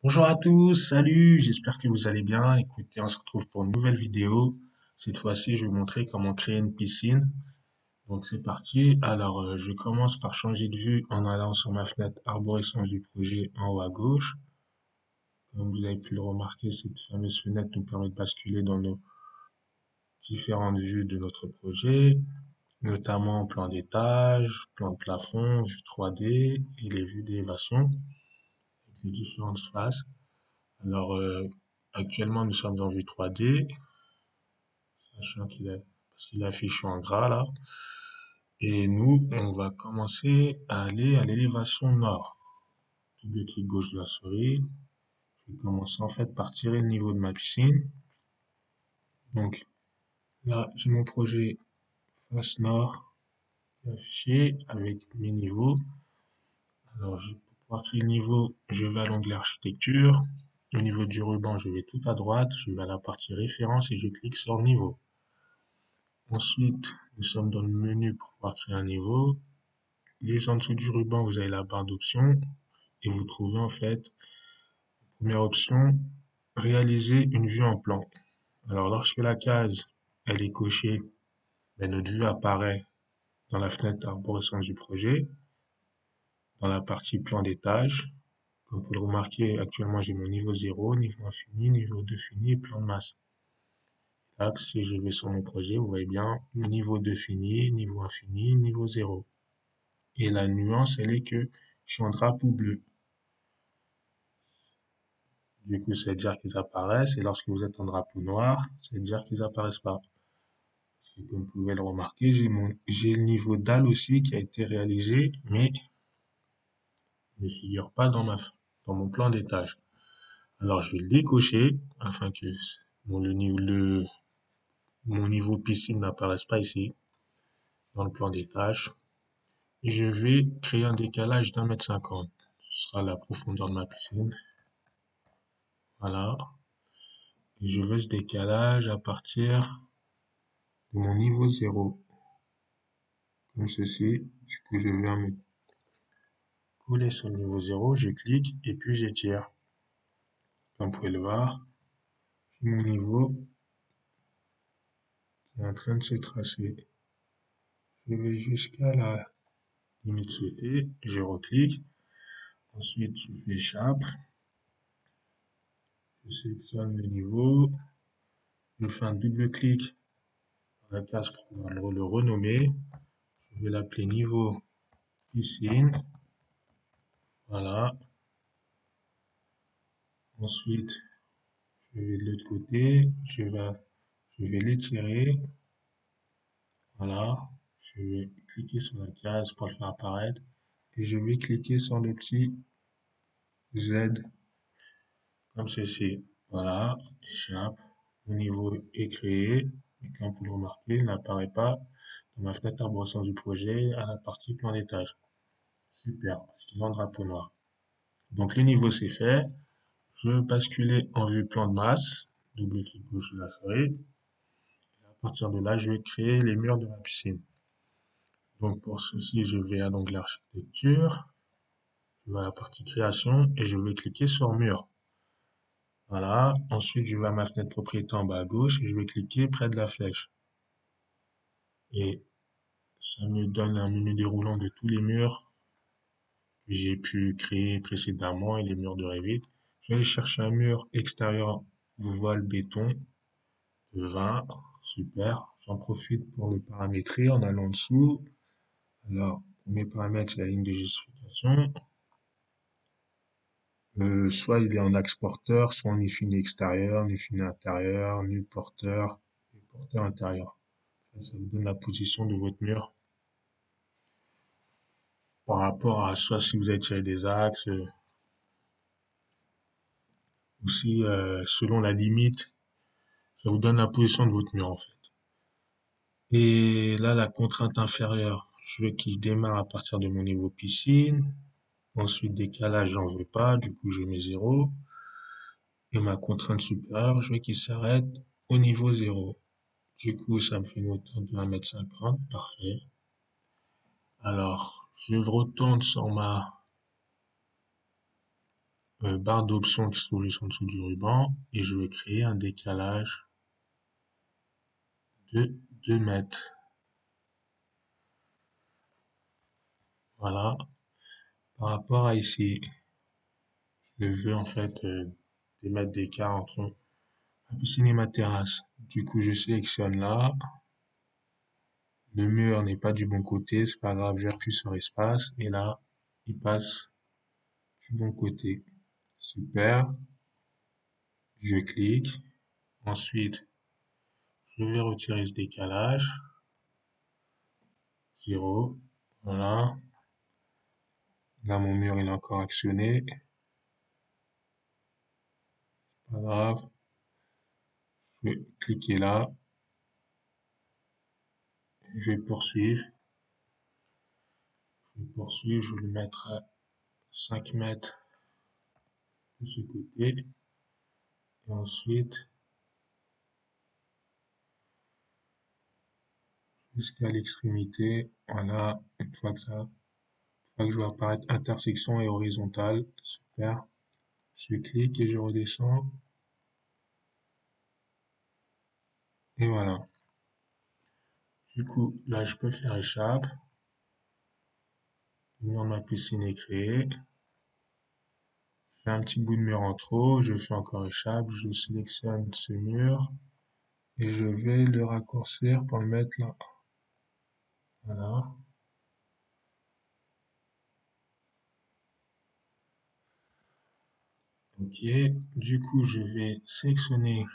Bonjour à tous, salut, j'espère que vous allez bien. Écoutez, on se retrouve pour une nouvelle vidéo. Cette fois-ci, je vais vous montrer comment créer une piscine. Donc c'est parti. Alors, je commence par changer de vue en allant sur ma fenêtre arborescence du projet en haut à gauche. Comme vous avez pu le remarquer, cette fameuse fenêtre nous permet de basculer dans nos différentes vues de notre projet, notamment plan d'étage, plan de plafond, vue 3D et les vues d'élévation avec les différentes faces. Alors, actuellement, nous sommes en vue 3D, sachant parce qu'il est affiché en gras là. Et nous, on va commencer à aller à l'élévation nord. Double clic gauche de la souris. Je vais commencer en fait par tirer le niveau de ma piscine. Donc là, j'ai mon projet face nord affiché avec mes niveaux. Alors, pour pouvoir créer le niveau, je vais à l'onglet architecture. Au niveau du ruban, je vais tout à droite. Je vais à la partie référence et je clique sur niveau. Ensuite, nous sommes dans le menu pour pouvoir créer un niveau. Juste en dessous du ruban, vous avez la barre d'options et vous trouvez en fait, première option, réaliser une vue en plan. Alors, lorsque la case, elle est cochée, ben, notre vue apparaît dans la fenêtre arborescence du projet, dans la partie plan d'étage. Comme vous le remarquez, actuellement, j'ai mon niveau 0, niveau infini, niveau 2 fini et plan de masse. Là, si je vais sur mon projet, vous voyez bien niveau 2 fini, niveau infini, niveau 0. Et la nuance, elle est que je suis en drapeau bleu. Du coup, ça veut dire qu'ils apparaissent. Et lorsque vous êtes en drapeau noir, ça veut dire qu'ils apparaissent pas. Parce que comme vous pouvez le remarquer, j'ai le niveau dalle aussi qui a été réalisé, mais ne figure pas dans mon plan d'étage. Alors, je vais le décocher afin que mon niveau piscine n'apparaisse pas ici, dans le plan d'étage. Et je vais créer un décalage d'1,50 m. Ce sera la profondeur de ma piscine. Voilà. Et je veux ce décalage à partir de mon niveau 0. Comme ceci. Du coup, je viens me coller sur le niveau 0, je clique et puis j'étire. Comme vous pouvez le voir, j'ai mon niveau qui est en train de se tracer. Je vais jusqu'à la limite souhaitée, je reclique. Ensuite, je fais échappe, je sélectionne le niveau, je fais un double clic dans la case pour pouvoir le renommer. Je vais l'appeler niveau piscine. Voilà. Ensuite, je vais de l'autre côté, je vais l'étirer. Voilà. Je vais cliquer sur la case pour le faire apparaître et je vais cliquer sur le petit Z comme ceci. Voilà. Échappe. Le niveau est créé. Et comme vous le remarquez, il n'apparaît pas dans ma fenêtre arborescence du projet à la partie plan d'étage. Super. C'est dans le drapeau noir. Donc, le niveau c'est fait. Je vais basculer en vue plan de masse. Double clic gauche de la souris. À partir de là, je vais créer les murs de ma piscine. Donc pour ceci, je vais à l'onglet architecture, je vais à la partie création et je vais cliquer sur mur. Voilà. Ensuite, je vais à ma fenêtre propriété en bas à gauche et je vais cliquer près de la flèche. Et ça me donne un menu déroulant de tous les murs que j'ai pu créer précédemment et les murs de Revit. Je vais chercher un mur extérieur voile béton de 20. Super. J'en profite pour le paramétrer en allant en dessous. Alors, pour mes paramètres, la ligne de justification. Soit il est en axe porteur, soit en infini extérieur, infini intérieur, nu porteur et porteur intérieur. Ça vous donne la position de votre mur par rapport à soit si vous avez tiré des axes, ou si selon la limite, ça vous donne la position de votre mur en fait. Et là, la contrainte inférieure, je veux qu'il démarre à partir de mon niveau piscine. Ensuite, décalage, j'en veux pas, du coup je mets 0. Et ma contrainte supérieure, je veux qu'il s'arrête au niveau 0. Du coup, ça me fait une hauteur de 1,50 m, parfait. Alors, je retourne sur barre d'options qui se trouve juste en dessous du ruban et je vais créer un décalage de 2 mètres. Voilà. Par rapport à ici, je veux en fait des mètres d'écart entre ma piscine et ma terrasse. Du coup, je sélectionne là. Le mur n'est pas du bon côté, c'est pas grave, j'appuie sur espace et là, il passe du bon côté. Super. Je clique. Ensuite, je vais retirer ce décalage. 0. Voilà. Là, mon mur il est encore actionné. Pas grave. Je vais cliquer là. Je vais poursuivre. Je vais le mettre à 5 mètres de ce côté. Et ensuite, jusqu'à l'extrémité. Voilà. Une fois que je vois apparaître intersection et horizontale. Super. Je clique et je redescends. Et voilà. Du coup, là, je peux faire échappe. Le mur de ma piscine est créé. J'ai un petit bout de mur en trop. Je fais encore échappe. Je sélectionne ce mur. Et je vais le raccourcir pour le mettre là. Voilà. Ok. Du coup, je vais sélectionner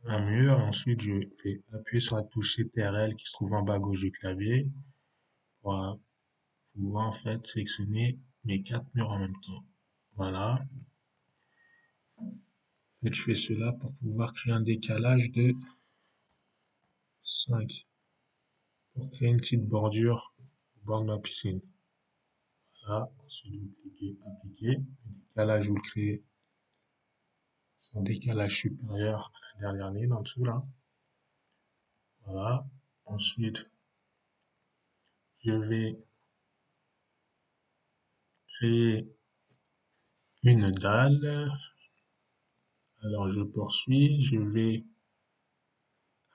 un mur. Ensuite, je vais appuyer sur la touche CTRL qui se trouve en bas à gauche du clavier pour pouvoir en fait sélectionner mes 4 murs en même temps. Voilà. Et je fais cela pour pouvoir créer un décalage de 5 pour créer une petite bordure au bord de ma piscine. Là, ensuite vous cliquez appliquer. Le décalage, vous le créez en décalage supérieur à la dernière ligne en dessous là. Voilà. Ensuite, je vais créer une dalle. Alors je poursuis, je vais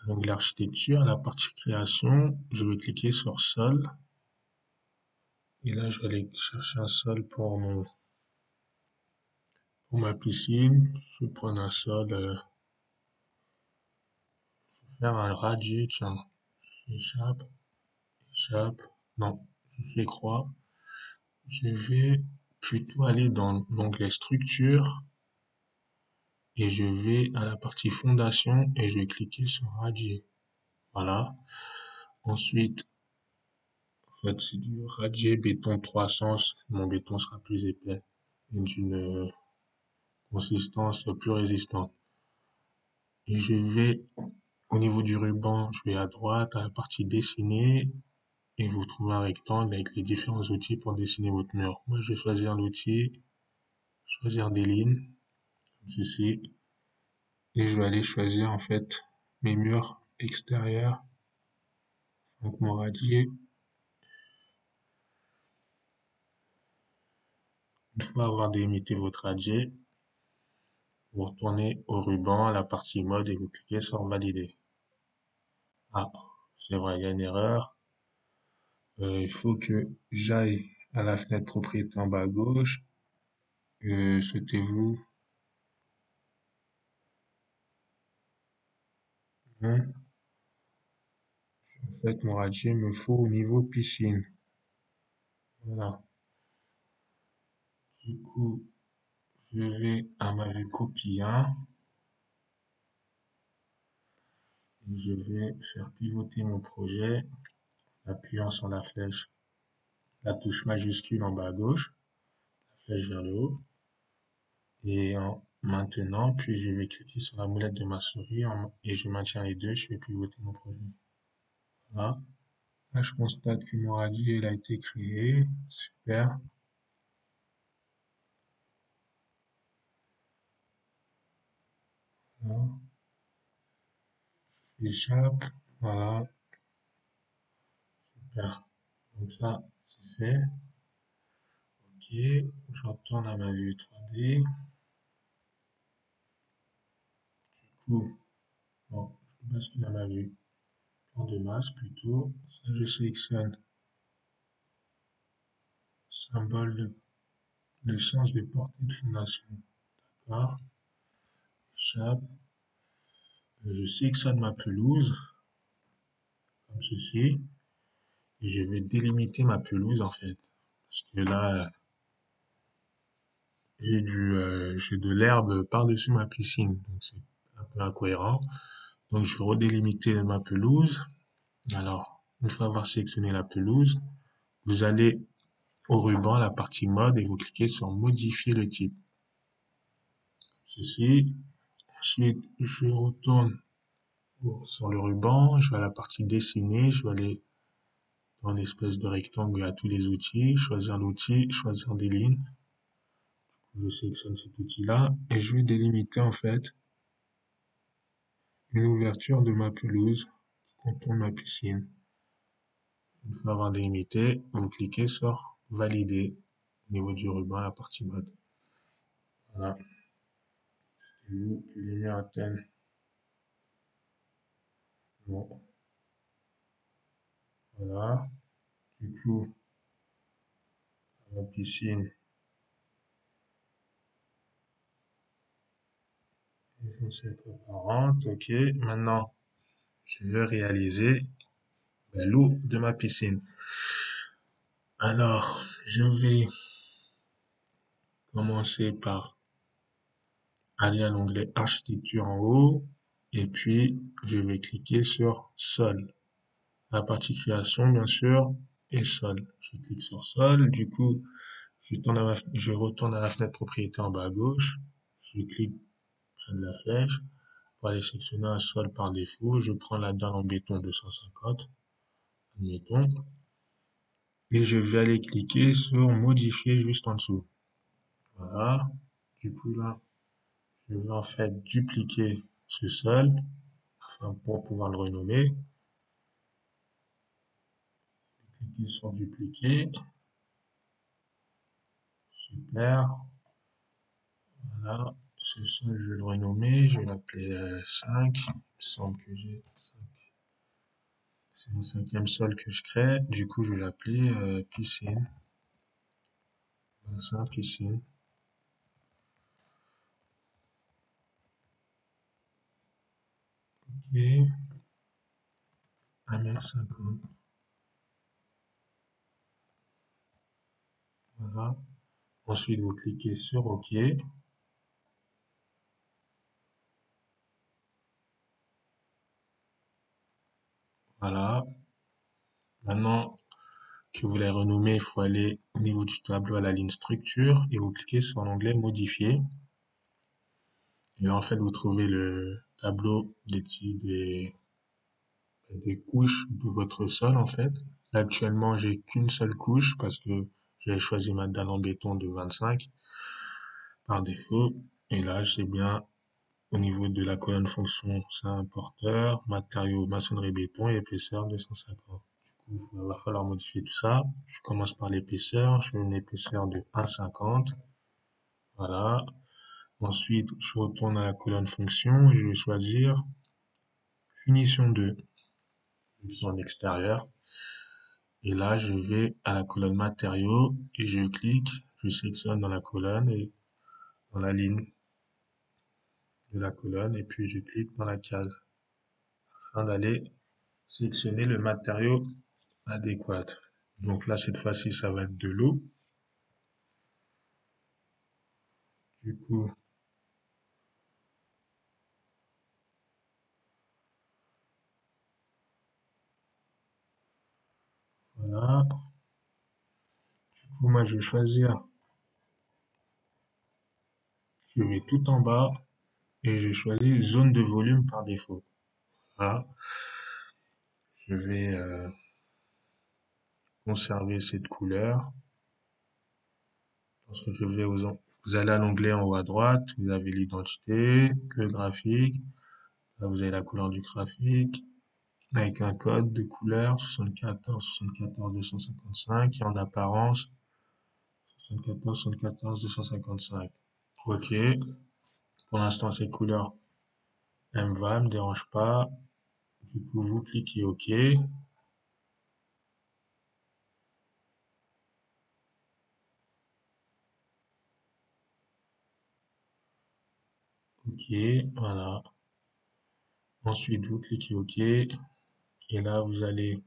à l'onglet architecture, à la partie création, je vais cliquer sur sol. Et là, je vais aller chercher un sol pour ma piscine. Je vais prendre un sol, faire un radier, tiens, échappe, échappe. Non, je fais croix. Je vais plutôt aller dans l'onglet structure et je vais à la partie fondation et je vais cliquer sur radier. Voilà. Ensuite, en fait, c'est du radier béton 300. Mon béton sera plus épais et d'une consistance plus résistante. Et je vais, au niveau du ruban, je vais à droite à la partie dessiner et vous trouvez un rectangle avec les différents outils pour dessiner votre mur. Moi, je vais choisir l'outil, choisir des lignes, comme ceci, et je vais aller choisir en fait mes murs extérieurs. Donc mon radier, une fois avoir délimité votre radier, vous retournez au ruban, à la partie mode et vous cliquez sur valider. Ah, c'est vrai, il y a une erreur. Il faut que j'aille à la fenêtre propriété en bas à gauche. Souhaitez-vous hein, en fait, mon radier me faut au niveau piscine. Voilà. Du coup, je vais à ma vue copie 1 et je vais faire pivoter mon projet en appuyant sur la flèche, la touche majuscule en bas à gauche, la flèche vers le haut. Et en maintenant, puis je vais cliquer sur la molette de ma souris et je maintiens les deux, je vais pivoter mon projet. Voilà. Là, je constate que mon radier il a été créé. Super. Voilà. J'échappe. Voilà. Super. Donc ça, c'est fait. Ok. je retourne à ma vue 3D. Du coup, bon, je bascule à ma vue plan de masse plutôt. Ça, je sélectionne symbole de sens de portée de fondation. D'accord. Chape. Je sélectionne ma pelouse, comme ceci. Et je vais délimiter ma pelouse, en fait. Parce que là, j'ai de l'herbe par-dessus ma piscine. Donc, c'est un peu incohérent. Donc, je vais redélimiter ma pelouse. Alors, une fois avoir sélectionné la pelouse, vous allez au ruban, à la partie mode, et vous cliquez sur modifier le type. Ceci. Ensuite, je retourne sur le ruban, je vais à la partie dessiner, je vais aller dans l'espèce de rectangle à tous les outils, choisir l'outil, choisir des lignes. Je sélectionne cet outil-là et je vais délimiter en fait une ouverture de ma pelouse qui contourne ma piscine. Une fois avoir délimité, vous cliquez sur valider au niveau du ruban à la partie mode. Voilà. Et vous, les lumières atteignent. Bon, voilà. Du coup, la piscine est censée être apparente. Ok. Maintenant, je vais réaliser l'eau de ma piscine. Alors, je vais commencer par aller à l'onglet architecture en haut et puis je vais cliquer sur sol. La partie création, bien sûr, et sol. Je clique sur sol. Du coup, je retourne à la fenêtre propriété en bas à gauche. Je clique près de la flèche pour aller sélectionner un sol par défaut. Je prends la dalle en béton 250, admettons, et je vais aller cliquer sur modifier juste en dessous. Voilà. Du coup, là, je vais en fait dupliquer ce sol afin pour pouvoir le renommer. Cliquer sur dupliquer. Super. Voilà. Ce sol, je vais le renommer. Je vais l'appeler 5. Il me semble que j'ai 5. C'est mon cinquième sol que je crée. Du coup, je vais l'appeler piscine. Bassin, piscine. Et 1,50 m. Voilà. Ensuite, vous cliquez sur OK. Voilà. Maintenant que vous l'avez renommé, il faut aller au niveau du tableau à la ligne structure et vous cliquez sur l'onglet modifier. Et là, en fait, vous trouvez le tableau des couches de votre sol, en fait. Là, actuellement, j'ai qu'une seule couche parce que j'ai choisi ma dalle en béton de 25 par défaut. Et là, c'est bien au niveau de la colonne fonction, c'est un porteur, matériaux, maçonnerie béton et épaisseur 250. Du coup, il va falloir modifier tout ça. Je commence par l'épaisseur. Je mets une épaisseur de 1,50. Voilà. Ensuite, je retourne à la colonne fonction. Je vais choisir finition 2, en extérieur. Et là, je vais à la colonne matériaux et je clique, je sélectionne dans la colonne et dans la ligne de la colonne et puis je clique dans la case afin d'aller sélectionner le matériau adéquat. Donc là, cette fois-ci, ça va être de l'eau. Du coup, voilà. Du coup, moi, je vais choisir, je vais tout en bas et je choisis zone de volume par défaut. Voilà. Je vais conserver cette couleur. Lorsque je vais vous allez à l'onglet en haut à droite, vous avez l'identité, le graphique. Là, vous avez la couleur du graphique avec un code de couleur 74 74 255 et en apparence 74, 74, 255. Ok. Pour l'instant, ces couleurs, elles me va, me dérange pas. Du coup, vous cliquez OK. OK, voilà. Ensuite, vous cliquez OK. Et là, vous allez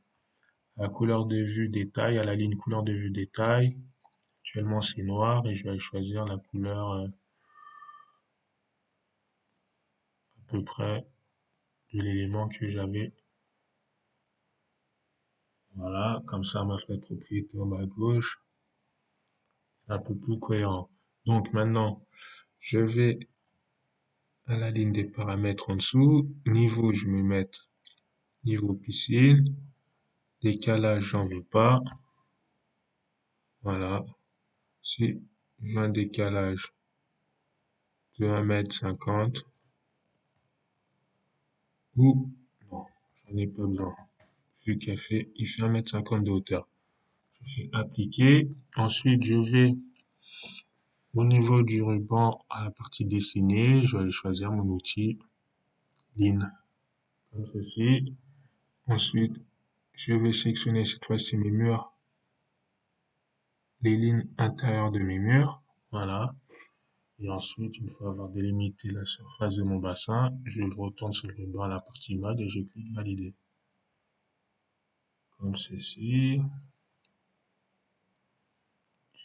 à la couleur de vue détail, à la ligne couleur de vue détail. Actuellement, c'est noir et je vais choisir la couleur à peu près de l'élément que j'avais. Voilà, comme ça, ma fenêtre propriété en bas à gauche, c'est un peu plus cohérent. Donc maintenant, je vais à la ligne des paramètres en dessous. Niveau, je vais mettre niveau piscine. Décalage, j'en veux pas. Voilà. Si je veux un décalage de 1,50 m ou non, j'en ai pas besoin. Vu il fait 1,50 m de hauteur. Je fais appliquer. Ensuite, je vais au niveau du ruban à la partie dessinée. Je vais aller choisir mon outil Line comme ceci. Ensuite, je vais sélectionner cette fois-ci mes murs, les lignes intérieures de mes murs. Voilà. Et ensuite, une fois avoir délimité la surface de mon bassin, je retourne sur le ruban à la partie mode et je clique valider. Comme ceci.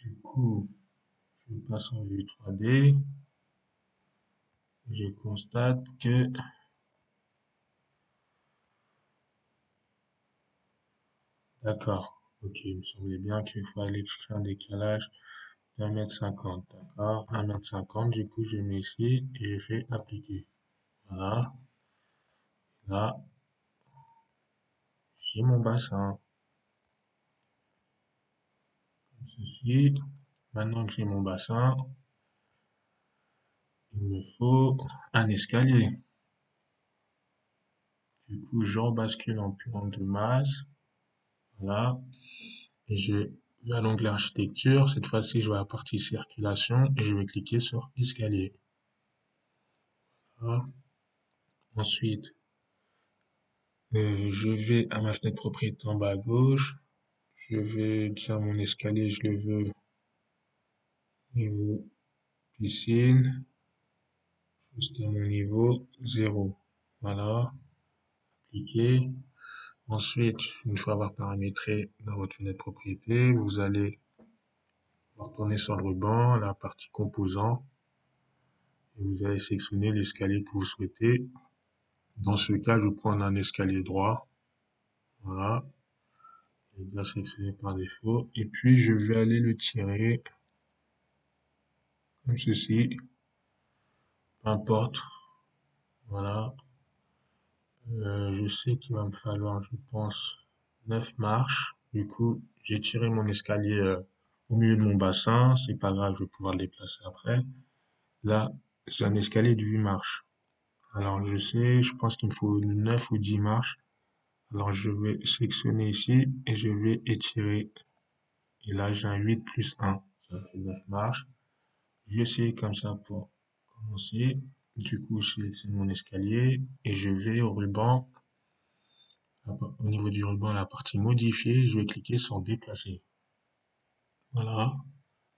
Du coup, je passe en vue 3D. Je constate que, d'accord. Ok, il me semblait bien qu'il faut aller chercher un décalage d'1,50 m. D'accord, 1,50 m. Du coup, je mets ici et je fais appliquer. Voilà. Là, j'ai mon bassin. Comme ceci. Maintenant que j'ai mon bassin, il me faut un escalier. Du coup, j'en bascule en plan de masse. Voilà. Et je vais à l'onglet architecture. Cette fois-ci, je vais à la partie circulation et je vais cliquer sur escalier. Voilà. Ensuite, je vais à ma fenêtre propriété en bas à gauche. Je vais dire mon escalier, je le veux niveau piscine jusqu'à mon niveau 0. Voilà. Cliquez. Ensuite, une fois avoir paramétré dans votre fenêtre propriété, vous allez retourner sur le ruban, la partie composants, et vous allez sélectionner l'escalier que vous souhaitez. Dans ce cas, je prends un escalier droit. Voilà. Il est bien sélectionné par défaut. Et puis, je vais aller le tirer comme ceci. Peu importe. Voilà. Je sais qu'il va me falloir, je pense, 9 marches. Du coup, j'ai tiré mon escalier au milieu de mon bassin. C'est pas grave, je vais pouvoir le déplacer après. Là, c'est un escalier de 8 marches. Alors, je sais, je pense qu'il me faut 9 ou 10 marches. Alors, je vais sélectionner ici et je vais étirer. Et là, j'ai un 8 plus 1. Ça fait 9 marches. J'essaie comme ça pour commencer. Du coup, je sélectionne mon escalier et je vais au ruban. Au niveau du ruban, la partie modifier, je vais cliquer sur déplacer. Voilà.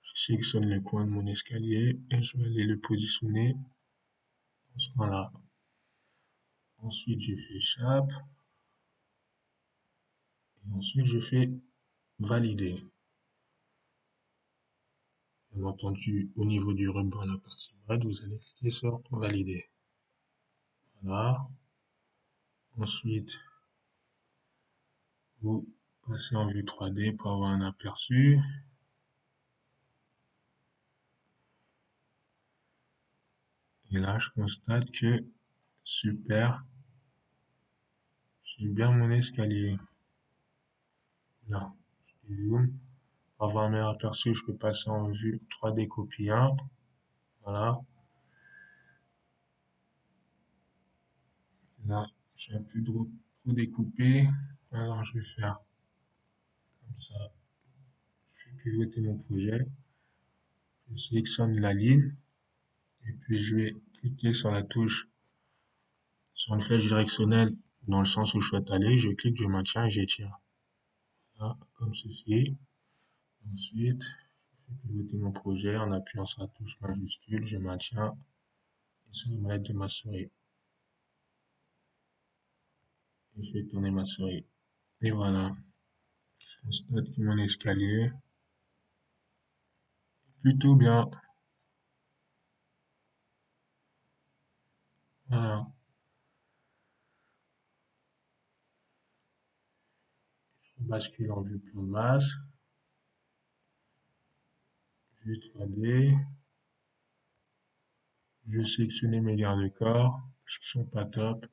Je sélectionne le coin de mon escalier et je vais aller le positionner dans ce coin-là. Ensuite, je fais échappe et ensuite je fais valider. Bien entendu, au niveau du ruban, la partie mode, vous allez cliquer sur valider. Voilà. Ensuite, vous passez en vue 3D pour avoir un aperçu. Et là, je constate que, super, j'ai bien mon escalier. Là, je zoome. Pour avoir un meilleur aperçu, je peux passer en vue 3D copie 1. Voilà. Là, j'ai un peu trop découpé. Alors, je vais faire comme ça. Je vais pivoter mon projet. Je sélectionne la ligne et puis je vais cliquer sur la touche, sur une flèche directionnelle dans le sens où je souhaite aller. Je clique, je maintiens et j'étire. Là, comme ceci. Ensuite, je vais pivoter mon projet en appuyant sur la touche majuscule, je maintiens et sur la molette de ma souris. Et je vais tourner ma souris. Et voilà. Je constate que mon escalier est plutôt bien. Voilà. Je bascule en vue plan de masse, vue 3D. Je vais sélectionner mes garde-corps, parce qu'ils sont pas top.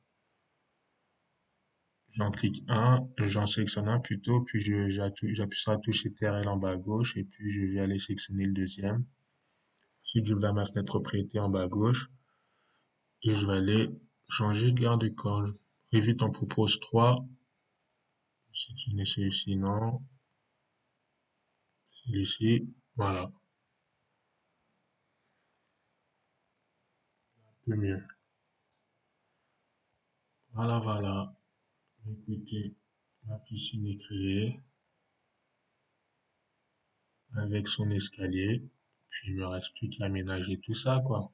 J'en clique un, j'en sélectionne un plutôt, puis j'appuie sur la touche CTRL en bas à gauche, et puis je vais aller sélectionner le deuxième. Ensuite, j'ouvre ma fenêtre propriété en bas à gauche, et je vais aller changer de garde-corps. Revit en propose 3, sélectionner celui-ci, non, celui-ci, voilà, un peu mieux. Voilà, voilà. Écoutez, ma piscine est créée avec son escalier. Puis il me reste plus qu'à aménager tout ça, quoi.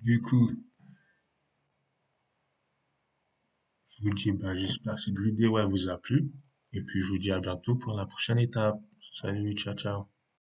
Du coup, je vous dis, bah, j'espère que cette vidéo elle vous a plu. Et puis je vous dis à bientôt pour la prochaine étape. Salut, ciao, ciao.